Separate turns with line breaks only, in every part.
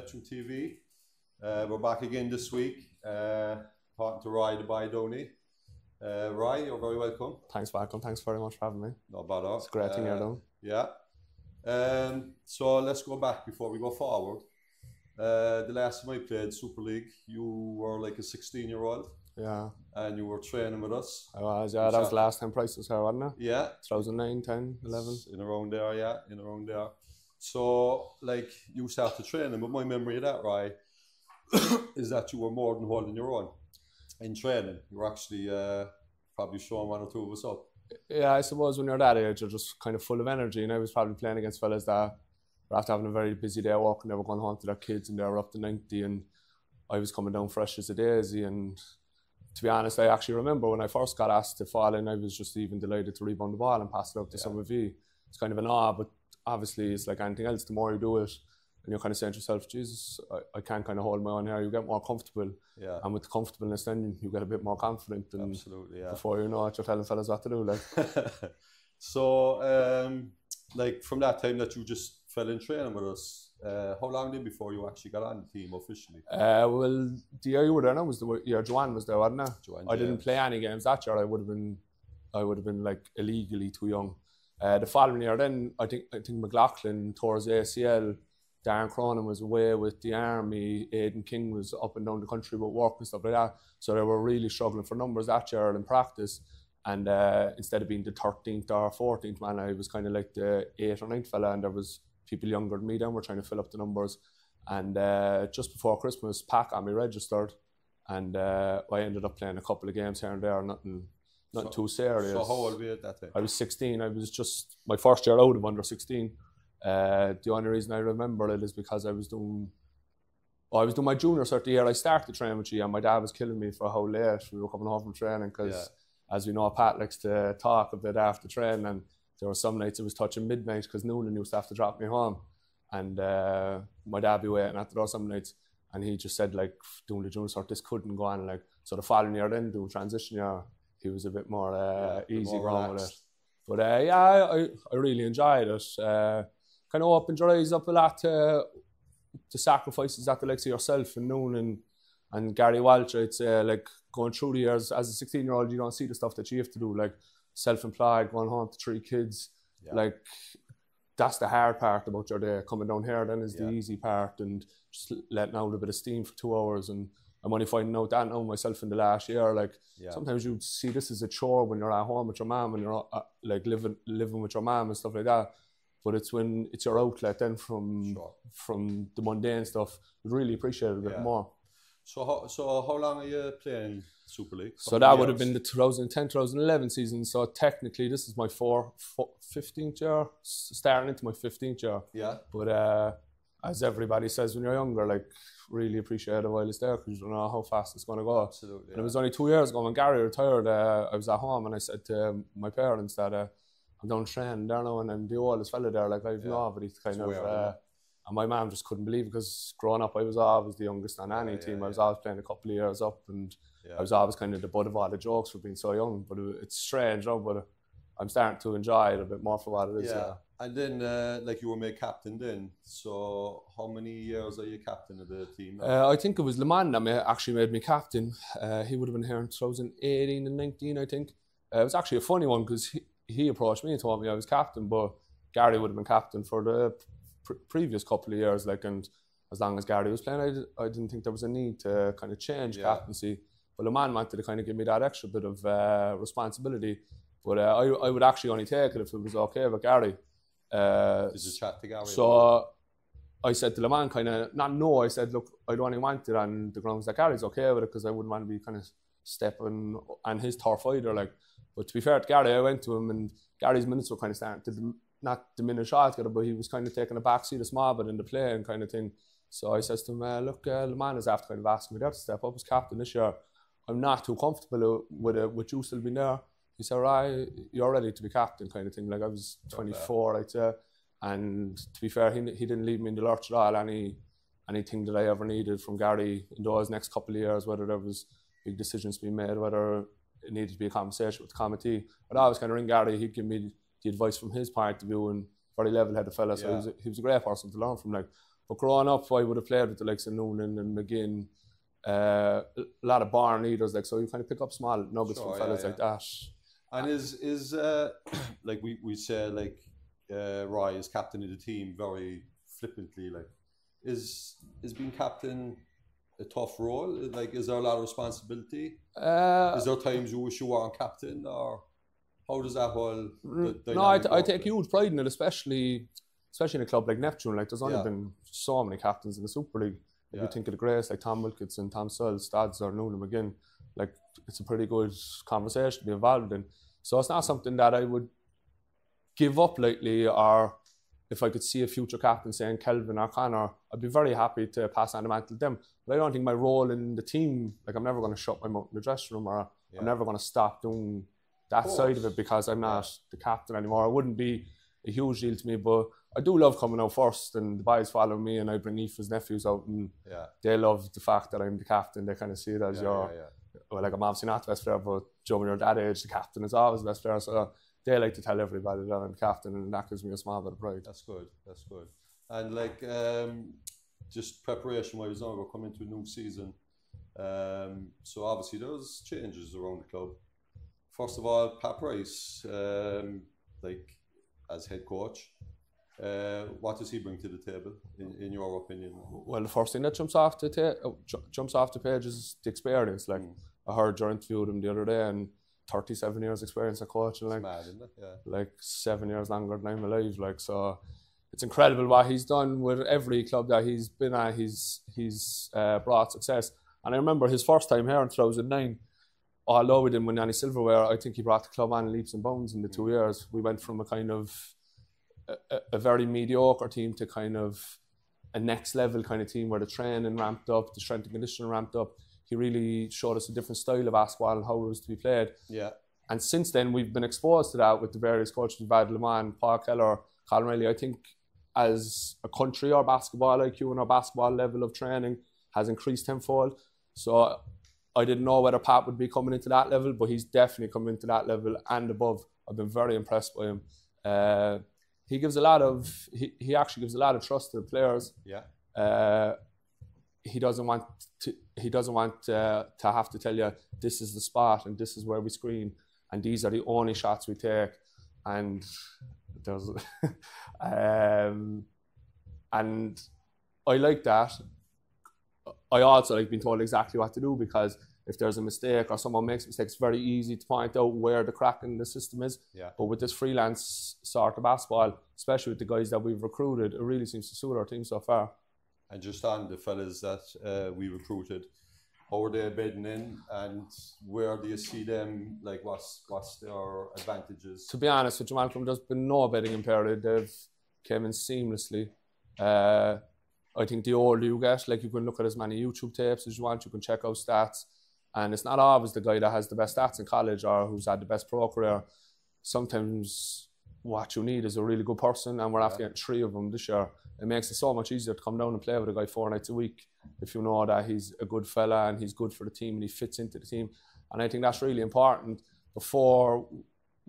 Neptune TV. We're back again this week, talking to Roy Downey. Roy, you're very welcome.
Thanks, Malcolm. Thanks very much for having me.
No bother.
It's a great thing you're doing.
Yeah. So let's go back before we go forward. The last time I played Super League, you were like a 16-year-old.
Yeah.
And you were training with us.
I was, yeah. That was the last time Price was here, wasn't it?
Yeah.
2009, 10, 11.
In around there, yeah. In around there. So, like, you started training, but my memory of that, Roy, is that you were more than holding your own in training. You were actually probably showing one or two of us up.
Yeah, I suppose when you're that age, you're just kind of full of energy. And I was probably playing against fellas that were after having a very busy day at work and they were going home to their kids and they were up to 90. And I was coming down fresh as a daisy. And to be honest, I actually remember when I first got asked to fall in, I was just even delighted to rebound the ball and pass it out to some of you. It's kind of an awe, but obviously it's like anything else. The more you do it, and you're kind of saying to yourself, Jesus, I can't kind of hold my own here. You get more comfortable. Yeah. And with the comfortableness, then you get a bit more confident. And absolutely, yeah. Before you know it, you're telling fellas what to do. Like.
So, like from that time that you just fell in training with us, how long did before you actually got on the team officially?
Well, the year you were there now was the year Joanne was there, wasn't it?
Joanne,
I didn't play any games that year. I would have been like illegally too young. The following year, then I think McLaughlin tore his ACL. Darren Cronin was away with the army. Aidan King was up and down the country with work and stuff like that. So they were really struggling for numbers that year in practice. And instead of being the 13th or 14th man, I was kind of like the 8th or 9th fella, and there was people younger than me then were trying to fill up the numbers. And just before Christmas, Pat got me registered, and I ended up playing a couple of games here and there, nothing too serious.
So how old were you at that time?
I was 16. I was just my first year out of under 16. The only reason I remember it is because I was doing my junior cert year. I started training with you, and my dad was killing me for how late we were coming home from training because, as we know, Pat likes to talk a bit after training, and there were some nights it was touching midnight because Noonan used to have to drop me home, and my dad be waiting at the door some nights, and he just said, like, doing the junior cert, this couldn't go on. Like, so the following year then, doing transition year, he was a bit more easy going with it. But I really enjoyed it. Kind of opened your eyes up a lot to sacrifices that the likes of yourself and Noonan and Gary Walsh, I'd say, like, going through the years as a 16-year-old, you don't see the stuff that you have to do, like self-employed, going home to 3 kids. Like, that's the hard part about your day. Coming down here then is the easy part, and just letting out a bit of steam for 2 hours. And I'm only finding out that now myself in the last year. Like, sometimes you see this as a chore when you're at home with your mum and you're like living with your mum and stuff like that. But it's when it's your outlet then from the mundane stuff, you really appreciate it a bit more.
So how long are you playing Super League?
So that would have been the 2010-2011 season. So technically this is my 15th year, starting into my 15th year. Yeah. But as everybody says when you're younger, like, really appreciate it while it's there because you don't know how fast it's going to go.
Absolutely.
And it was only 2 years ago when Gary retired, I was at home and I said to my parents that I'm down training there now, and I'm the oldest fella there, like, I've nobody kind of and my mum just couldn't believe it because growing up I was always the youngest on any team. I was always playing a couple of years up, and I was always kind of the butt of all the jokes for being so young. But it's strange now, but I'm starting to enjoy it a bit more for what it is.
And then like, you were made captain then, so how many years are you captain of the team?
I think it was Le Mans that actually made me captain. He would have been here in 2018 and 19, I think. It was actually a funny one because he approached me and told me I was captain, but Gary would have been captain for the previous couple of years, like, and as long as Gary was playing, I didn't think there was a need to kind of change captaincy. But Le Mans wanted to kind of give me that extra bit of responsibility, but I would actually only take it if it was okay with Gary.
Did you chat to Gary?
So I said to Le Mans, kind of, not no, I said, look, I'd only want it on the grounds that Gary's okay with it, because I wouldn't want to be kind of stepping on his turf either, like. But to be fair to Gary, I went to him, and Gary's minutes were kind of starting to not diminish altogether, but he was kind of taking a backseat a small bit in the play and kind of thing. So I says to him, look, Le Mans is after kind of asking me there to step up as captain this year. I'm not too comfortable with you still being there. He said, right, you're ready to be captain, kind of thing. Like, I was 24, I'd say. And to be fair, he didn't leave me in the lurch at all. Anything that I ever needed from Gary in those next couple of years, whether there was big decisions being made, whether it needed to be a conversation with the committee, I'd always kind of ring Gary. He'd give me the advice from his point of view, and very level-headed fella. So he was a great person to learn from. Like, But growing up, I would have played with the likes of Noonan and McGinn, a lot of barn leaders, like, so you kind of pick up small nuggets from fellas like that.
And is like we say, like, Roy is captain of the team very flippantly, like, is being captain a tough role? Like, is there a lot of responsibility? Is there times you wish you weren't captain, or how does that whole
no, I take huge pride in it, especially in a club like Neptune. Like, there's only been so many captains in the Super League. If you think of the greats like Tom Wilkinson, Tom Searle, Stads, or Noonan McGinn, like, it's a pretty good conversation to be involved in. So it's not something that I would give up lightly, or if I could see a future captain saying Kelvin or Connor, I'd be very happy to pass on the mantle to them. But I don't think my role in the team, like, I'm never going to shut my mouth in the dressing room, or I'm never going to stop doing that side of it because I'm not the captain anymore. It wouldn't be a huge deal to me, but I do love coming out first, and the boys follow me, and I bring Aoife's nephews out, and they love the fact that I'm the captain. They kind of see it as well, like, I'm obviously not the best player, but Joe, when you're at that age, the captain is always the best player. So they like to tell everybody that I'm the captain, and that gives me a small bit of pride.
That's good. And, like, just preparation-wise, now we're coming into a new season. So obviously there's changes around the club. First of all, Pat Price, like, as head coach, what does he bring to the table, in your opinion?
Well, the first thing that jumps off the page is the experience. Like, I heard you interviewed him the other day, and 37 years experience of coaching, like,
mad, isn't it?
Like 7 years longer than I'm alive. Like, so it's incredible what he's done with every club that he's been at. He's brought success. And I remember his first time here in 2009. Although we didn't win any silverware, I think he brought the club on leaps and bounds in the 2 years. We went from a kind of a very mediocre team to kind of a next level kind of team where the training ramped up, the strength and conditioning ramped up. He really showed us a different style of basketball and how it was to be played.
Yeah.
And since then, we've been exposed to that with the various coaches, Vad Leman, Paul Keller, Colin Riley. I think as a country, our basketball IQ and our basketball level of training has increased tenfold. So I didn't know whether Pat would be coming into that level, but he's definitely coming into that level and above. I've been very impressed by him. He gives a lot of, he actually gives a lot of trust to the players.
Yeah.
He doesn't want to have to tell you this is the spot and this is where we screen and these are the only shots we take. And there's and I like that. I also like being told exactly what to do, because if there's a mistake or someone makes a mistake, it's very easy to point out where the crack in the system is.
Yeah.
But with this freelance sort of basketball, especially with the guys that we've recruited, it really seems to suit our team so far.
And just on the fellas that we recruited, how are they bedding in, and where do you see them? Like, what's their advantages?
To be honest with you, Malcolm, there's been no bedding in period. They've came in seamlessly. I think the older you get, like, you can look at as many YouTube tapes as you want, you can check out stats, and it's not always the guy that has the best stats in college or who's had the best pro career. Sometimes what you need is a really good person, and we're after getting 3 of them this year. It makes it so much easier to come down and play with a guy 4 nights a week if you know that he's a good fella and he's good for the team and he fits into the team. And I think that's really important. Before,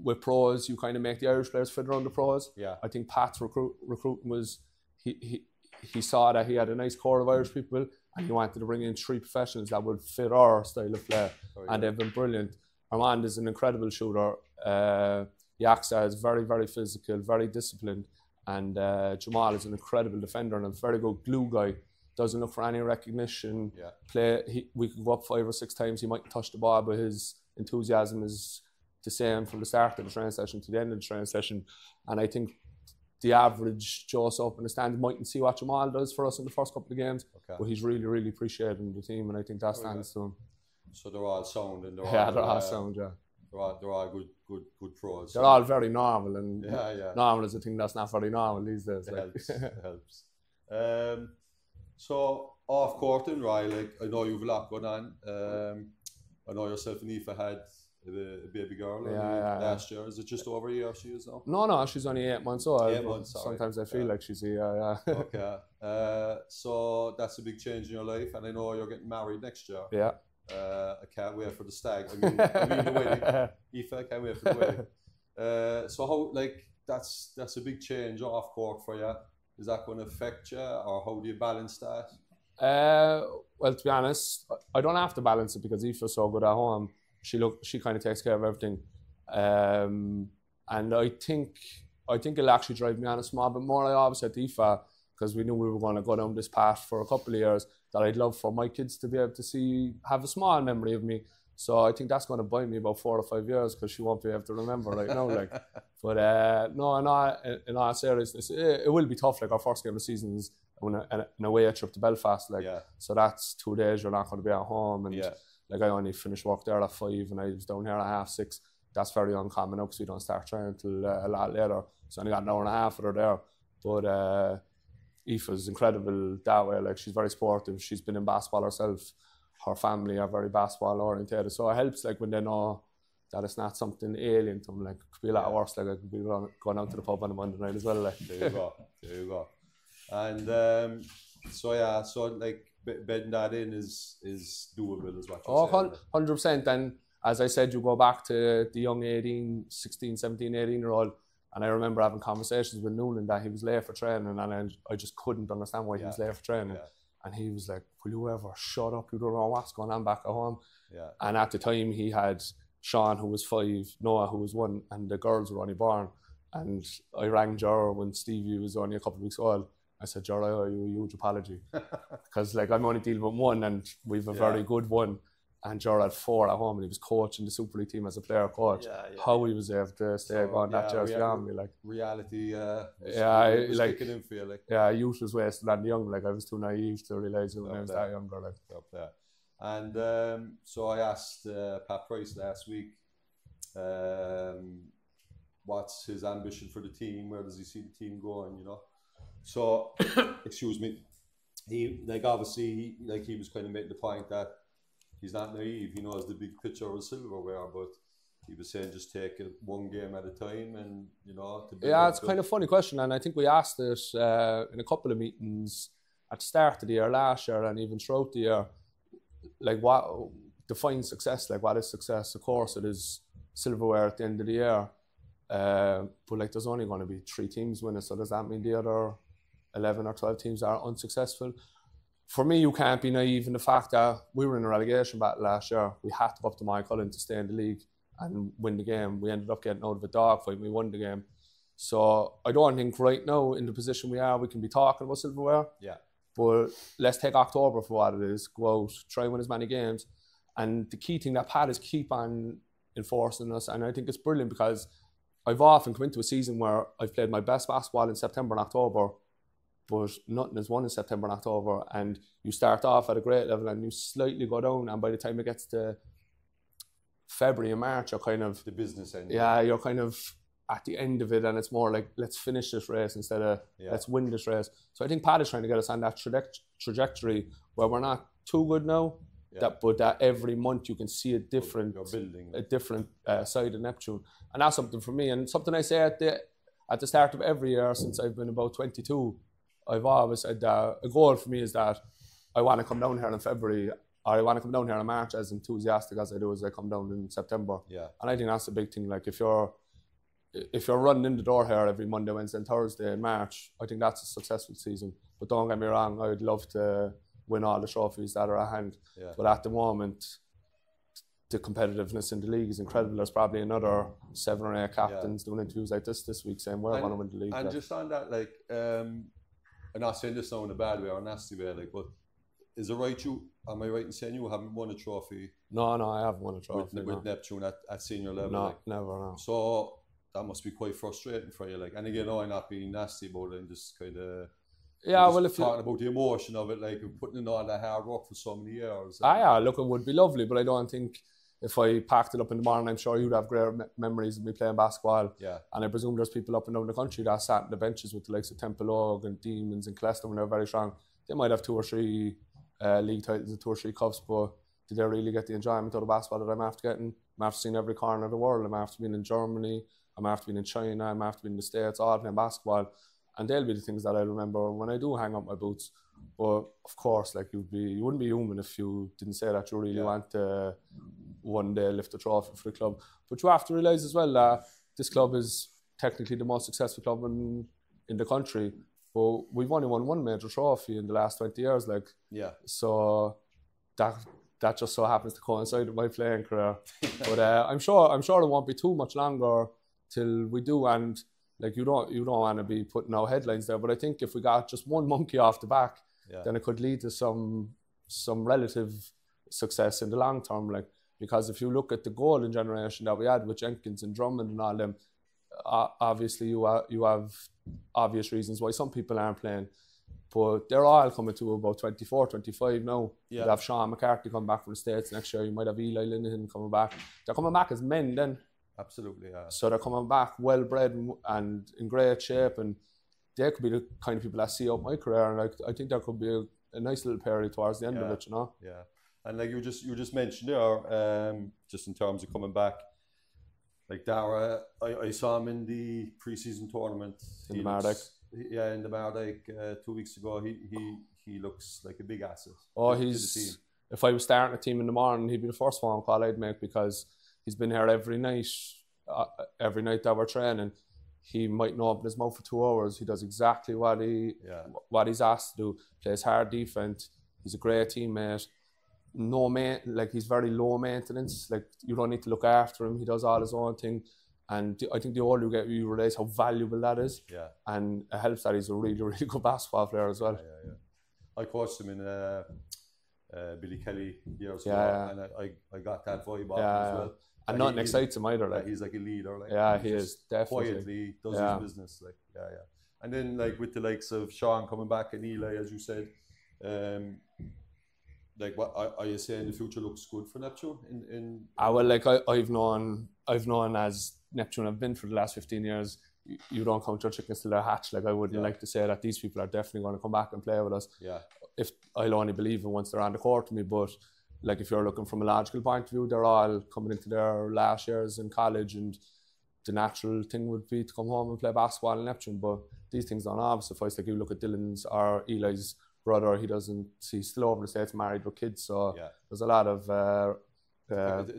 with pros, you kind of make the Irish players fit around the pros.
Yeah.
I think Pat's recruiting was, he saw that he had a nice core of Irish people, and he wanted to bring in 3 professionals that would fit our style of play. And they've been brilliant. Armand is an incredible shooter. Yaksa is very, very physical, very disciplined. And Jamal is an incredible defender and a very good glue guy. Doesn't look for any recognition. Yeah. We could go up 5 or 6 times. He mightn't touch the ball, but his enthusiasm is the same from the start of the training session to the end of the training session. And I think the average Joe up in the stand mightn't see what Jamal does for us in the first couple of games, but he's really, really appreciating the team, and I think that stands to him.
So they're all sound, and
they're all sound, yeah.
They're all good pros.
They're all very normal, and normal is a thing that's not very normal these days.
It helps. So off court and Roy, like, I know you've a lot going on. I know yourself and Aoife had a baby girl last year. Is it just over a year she is now?
No, she's only 8 months old.
8 months, sorry.
Sometimes I feel like she's a year,
Okay. So that's a big change in your life, and I know you're getting married next year.
Yeah.
I can't wait for the stag. I mean the wedding. Aoife, I can't wait for the wedding. So how, like, that's a big change off court for you. is that going to affect you, or how do you balance that?
Well, to be honest, I don't have to balance it because Aoife's so good at home. She kind of takes care of everything, and I think it'll actually drive me on a small bit more. I always said to Aoife, because we knew we were going to go down this path for a couple of years, that I'd love for my kids to be able to have a small memory of me. So I think that's going to buy me about 4 or 5 years, because she won't be able to remember right now. Like, but no, in all seriousness, it will be tough. Like, our first game of the season is an away trip to Belfast. Like, so that's 2 days you're not going to be at home. And like, I only finished work there at 5, and I was down here at 6:30. That's very uncommon now, because we don't start training until a lot later. So I only got an hour and a half with her there. But Aoife's incredible that way. Like, she's very sportive. She's been in basketball herself. Her family are very basketball oriented. So it helps, like, when they know that it's not something alien to them. Like, it could be a lot worse. Like, I could be going out to the pub on a Monday night as well. Like.
There you go. And so like, bedding that in is doable, is what you're saying.
100%. And as I said, you go back to the young 16, 17, 18-year-old, and I remember having conversations with Noonan that he was late for training, and I just couldn't understand why he was late for training. And he was like, will you ever shut up? You don't know what's going on back at home. And at the time, he had Sean, who was 5, Noah, who was 1, and the girls were only born. And I rang Ger when Stevie was only a couple of weeks old. I said, Ger, I owe you a huge apology. Because, like, I'm only dealing with 1, and we've a very good one. And Ger had 4 at home, and he was coaching the Super League team as a player coach. How he was able to stay going that Ger's beyond me. Like,
reality was
like,
kicking in for you. Like.
Yeah, youth was wasted on the young. Like, I was too naive to realise it when I was that younger. Like.
And so I asked Pat Price last week, what's his ambition for the team? Where does he see the team going? You know. So, excuse me. He, like, obviously, like, he was kind of making the point that he's not naive. He knows the big picture of silverware, but he was saying just take it one game at a time, and you know.
It's kind of a funny question, and I think we asked it in a couple of meetings at the start of the year last year, and even throughout the year. Like, what defines success? Like, what is success? Of course, it is silverware at the end of the year, but like, there's only going to be 3 teams winning. So does that mean the other 11 or 12 teams are unsuccessful? For me, you can't be naive in the fact that we were in a relegation battle last year. We had to go up to Mike Cullen to stay in the league and win the game. We ended up getting out of a dogfight and we won the game. So I don't think right now, in the position we are, we can be talking about silverware. But let's take October for what it is. Go out, try and win as many games. And the key thing that Pat is keep on enforcing us. And I think it's brilliant, because I've often come into a season where I've played my best basketball in September and October, but nothing is won in September and October. And you start off at a great level and you slightly go down, and by the time it gets to February and March, you're kind of...
The business end.
Yeah, you're kind of at the end of it, and it's more like, let's finish this race instead of let's win this race. So I think Pat is trying to get us on that trajectory where we're not too good now, but that every month you can see a different side of Neptune. And that's something for me, and something I say at the start of every year since I've been about 22. I've always said that a goal for me is that I want to come down here in February, or I want to come down here in March as enthusiastic as I do as I come down in September. And I think that's a big thing. Like, if you're running in the door here every Monday, Wednesday and Thursday in March, I think that's a successful season. But don't get me wrong, I would love to win all the trophies that are at hand. But at the moment, the competitiveness in the league is incredible. There's probably another 7 or 8 captains doing interviews like this week saying we're going to win the league.
And just on that, like, I'm not saying this now in a bad way or a nasty way, like, but is it right, am I right in saying you haven't won a trophy?
No, I haven't won a trophy.
With Neptune at senior level?
No,
like.
never, no.
So that must be quite frustrating for you. Like, and again, I'm not being nasty about it, I'm just kind of...
Yeah, well, if
talking about the emotion of it, like, putting in all that hard work for so many years.
Look, it would be lovely, but I don't think if I packed it up in the morning, I'm sure you'd have great memories of me playing basketball. And I presume there's people up and down the country that sat in the benches with the likes of Temple Oak and Demons and Cleston when they're very strong. They might have 2 or 3 league titles and 2 or 3 cups, but did they really get the enjoyment out of basketball that I'm after getting? I'm after seeing every corner of the world. I'm after being in Germany. I'm after being in China. I'm after being in the States, all playing basketball. And they'll be the things that I remember when I do hang up my boots. But of course, like, you wouldn't be human if you didn't say that you really want to one day lift a trophy for the club. But you have to realise as well that this club is technically the most successful club in the country. but we've only won one major trophy in the last 20 years, like.
Yeah.
So that just so happens to coincide with my playing career. But I'm sure it won't be too much longer till we do, and like you don't want to be putting out headlines there. But I think if we got just one monkey off the back, then it could lead to some relative success in the long term. Like, because if you look at the golden generation that we had with Jenkins and Drummond and all them, obviously you have obvious reasons why some people aren't playing. But they're all coming to about 24, 25 now. Yeah. You have Sean McCarthy coming back from the States next year. You might have Eli Linehan coming back. They're coming back as men then.
Absolutely, yeah.
So they're coming back well-bred and in great shape, and they could be the kind of people that see out my career. And I think there could be a nice little period towards the end of it, you know?
Yeah. And like you just mentioned there, just in terms of coming back, like Dara, I saw him in the pre-season tournament.
In the Mardyke.
Yeah, in the Mardyke 2 weeks ago. He looks like a big asset.
Oh, if I was starting a team in the morning, he'd be the first phone call I'd make, because he's been here every night that we're training. He might not open his mouth for 2 hours. He does exactly what he's asked to do. Plays hard defense. He's a great teammate. He's very low maintenance. Like, you don't need to look after him. He does all his own thing. And I think the older you get, you realise how valuable that is. Yeah. And it helps that he's a really, really good basketball player as well.
Yeah. I coached him in Billy Kelly years ago, and I got that vibe off him as well.
And nothing excites him either.
Like, he's like a leader. Like,
yeah, he is definitely.
Quietly does his business. Like, And then, like, with the likes of Sean coming back and Eli, as you said, like, what are you saying? The future looks good for Neptune.
I've known as Neptune have been for the last 15 years. You don't count your chickens till they're hatched. Like, I wouldn't like to say that these people are definitely going to come back and play with us. Yeah. If I'll only believe it once they're on the court to me, but like, if you're looking from a logical point of view, they're all coming into their last years in college, and the natural thing would be to come home and play basketball in Neptune. But these things don't always suffice. Like, you look at Dylan's or Eli's brother, he's still over the States, married with kids, so there's a lot of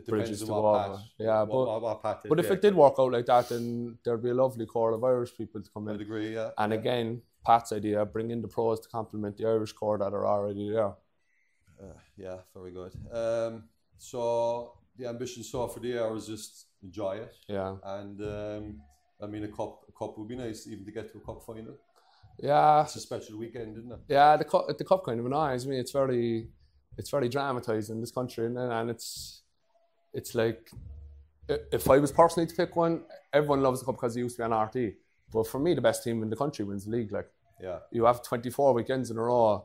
bridges to go over. But if it did work out like that, then there'd be a lovely core of Irish people to come in.
I'd agree, yeah.
And again, Pat's idea, bring in the pros to complement the Irish core that are already there.
Yeah, very good. So the ambition for the year is just enjoy it. Yeah. And I mean, a cup would be nice, even to get to a cup final.
Yeah.
It's a special weekend, isn't it?
Yeah, the cup kind of annoys me. It's very dramatised in this country, and it's like, if I was personally to pick one, everyone loves the cup because it used to be on RT. But for me, the best team in the country wins the league. Like, you have 24 weekends in a row.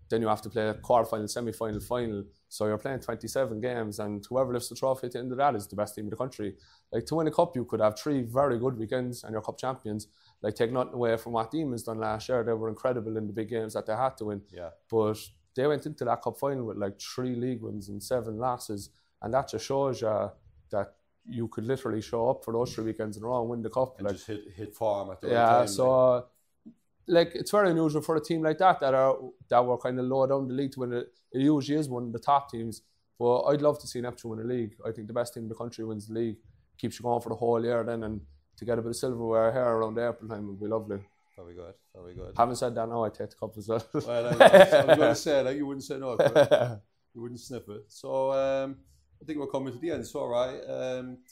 Then you have to play a quarter-final, semi-final, final. So you're playing 27 games, and whoever lifts the trophy at the end of that is the best team in the country. Like, to win a cup, you could have 3 very good weekends and you're cup champions. Like, take nothing away from what Demons done last year. They were incredible in the big games that they had to win. Yeah. But they went into that cup final with like 3 league wins and 7 losses. And that just shows you that you could literally show up for those 3 weekends in a row and win the cup.
And like, just hit form at the right time.
So... Like, it's very unusual for a team like that were kind of low down the league to win it. It usually is one of the top teams. But I'd love to see Neptune win a league. I think the best team in the country wins the league. Keeps you going for the whole year then, and to get a bit of silverware here around April time would be lovely.
Very good, very good.
Having said that, now I take the cup as well.
Well, I was going to say, like, you wouldn't say no, you wouldn't sniff it. So I think we're coming to the end. So, right,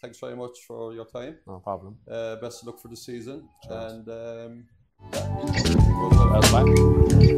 thanks very much for your time.
No problem.
Best of luck for the season. Cheers. And
Bye.